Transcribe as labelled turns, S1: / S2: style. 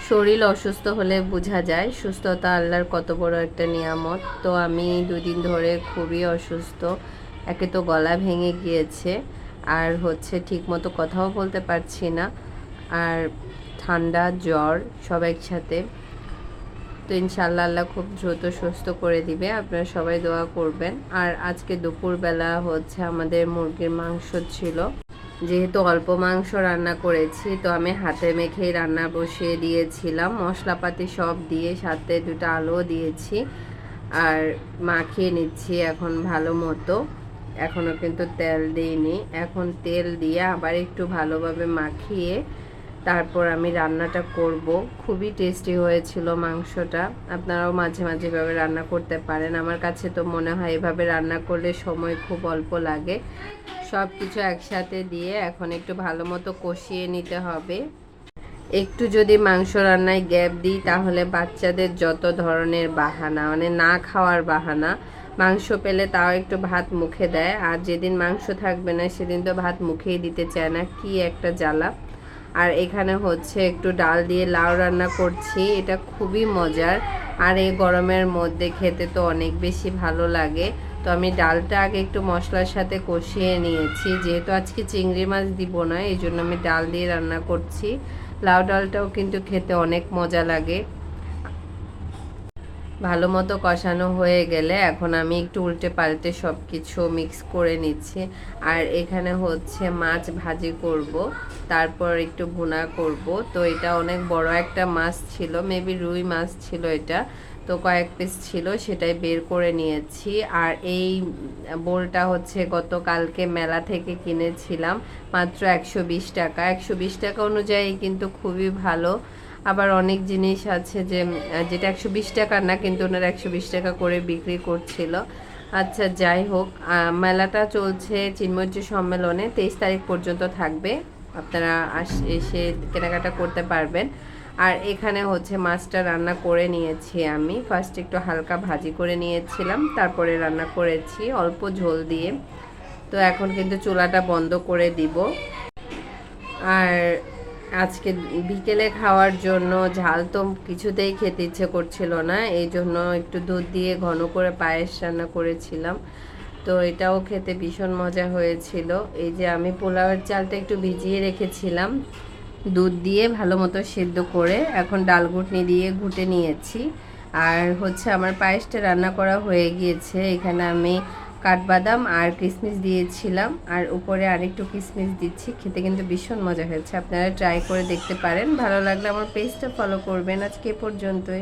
S1: শরীর অসুস্থ হলে বোঝা যায় সুস্থতা আল্লাহর কত বড় একটা নিয়ামত। তো আমি 2 দিন ধরে খুবই অসুস্থ। একে তো গলা ভেঙে গিয়েছে, আর হচ্ছে ঠিকমতো কথাও বলতে পারছি না, আর ঠান্ডা জ্বর সব একসাথে। তো ইনশাআল্লাহ আল্লাহ খুব দ্রুত সুস্থ করে দিবে, আপনারা সবাই দোয়া করবেন। আর আজকে দুপুরবেলা হচ্ছে আমাদের মুরগির মাংস ছিল। যেহেতু অল্প মাংস রান্না করেছি, তো আমি হাতে মেখেই রান্না বসিয়ে দিয়েছিলাম, মশলাপাতি সব দিয়ে, সাথে 2টা আলুও দিয়েছি, আর মাখিয়ে নিচ্ছি এখন ভালো মতো। এখনও কিন্তু তেল দিইনি, এখন তেল দিয়ে আবার একটু ভালোভাবে মাখিয়ে তারপর আমি রান্নাটা করব। খুবই টেস্টি হয়েছিল মাংসটা। আপনারাও মাঝে মাঝে এভাবে রান্না করতে পারেন। আমার কাছে তো মনে হয় এভাবে রান্না করলে সময় খুব অল্প লাগে। সব কিছু একসাথে দিয়ে এখন একটু ভালো মতো কষিয়ে নিতে হবে। একটু যদি মাংস রান্নায় গ্যাপ দিই তাহলে বাচ্চাদের যত ধরনের বাহানা, মানে না খাওয়ার বাহানা। মাংস পেলে তাও একটু ভাত মুখে দেয়, আর যেদিন মাংস থাকবে না সেদিন তো ভাত মুখেই দিতে চায় না, কি একটা জ্বালা। আর এখানে হচ্ছে একটু ডাল দিয়ে লাউ রান্না করছি, এটা খুবই মজার, আর এই গরমের মধ্যে খেতে তো অনেক বেশি ভালো লাগে। তো আমি ডালটা আগে একটু মশলার সাথে কষিয়ে নিয়েছি, যেহেতু আজকে চিংড়ি মাছ দিব না এই জন্য আমি ডাল দিয়ে রান্না করছি। লাউ ডালটাও কিন্তু খেতে অনেক মজা লাগে। ভালো মতো কষানো হয়ে গেলে এখন আমি একটু উল্টে পাল্টে সব কিছু মিক্স করে নিচ্ছি। আর এখানে হচ্ছে মাছ ভাজি করব, তারপর একটু ভুনা করব। তো এটা অনেক বড় একটা মাছ ছিল, মেবি রুই মাছ ছিল এটা। তো কয়েক পিস ছিল, সেটাই বের করে নিয়েছি। আর এই বোলটা হচ্ছে গতকালকে মেলা থেকে কিনেছিলাম, মাত্র 120 টাকা। 120 টাকা অনুযায়ী কিন্তু খুবই ভালো। আবার অনেক জিনিস আছে যে যেটা 120 টাকা না, কিন্তু ওনারা 120 টাকা করে বিক্রি করছিল। আচ্ছা যাই হোক, মেলাটা চলছে চিন্ময়জি সম্মেলনে, 23 তারিখ পর্যন্ত থাকবে। আপনারা এসে কেনাকাটা করতে পারবেন। আর এখানে হচ্ছে মাছটা রান্না করে নিয়েছি আমি। ফার্স্ট একটু হালকা ভাজি করে নিয়েছিলাম, তারপরে রান্না করেছি অল্প ঝোল দিয়ে। তো এখন কিন্তু চুলাটা বন্ধ করে দিব। আর আজকে বিকেলে খাওয়ার জন্য ঝাল তো কিছুতেই খেতে ইচ্ছে করছিল না, এই জন্য একটু দুধ দিয়ে ঘন করে পায়েস রান্না করেছিলাম। তো এটাও খেতে ভীষণ মজা হয়েছিল। এই যে আমি পোলাওয়ের চালটা একটু ভিজিয়ে রেখেছিলাম, দুধ দিয়ে ভালো মতো সেদ্ধ করে এখন ডাল ঘুটনি দিয়ে ঘুটে নিয়েছি। আর হচ্ছে আমার পায়েসটা রান্না করা হয়ে গিয়েছে। এখানে আমি কাঠবাদাম আর কিশমিশ দিয়েছিলাম, আর উপরে আরেকটু কিশমিশ দিচ্ছি। খেতে কিন্তু ভীষণ মজা হয়েছে, আপনারা ট্রাই করে দেখতে পারেন। ভালো লাগলে আমার পেজটা ফলো করবেন। আজকে এ পর্যন্তই।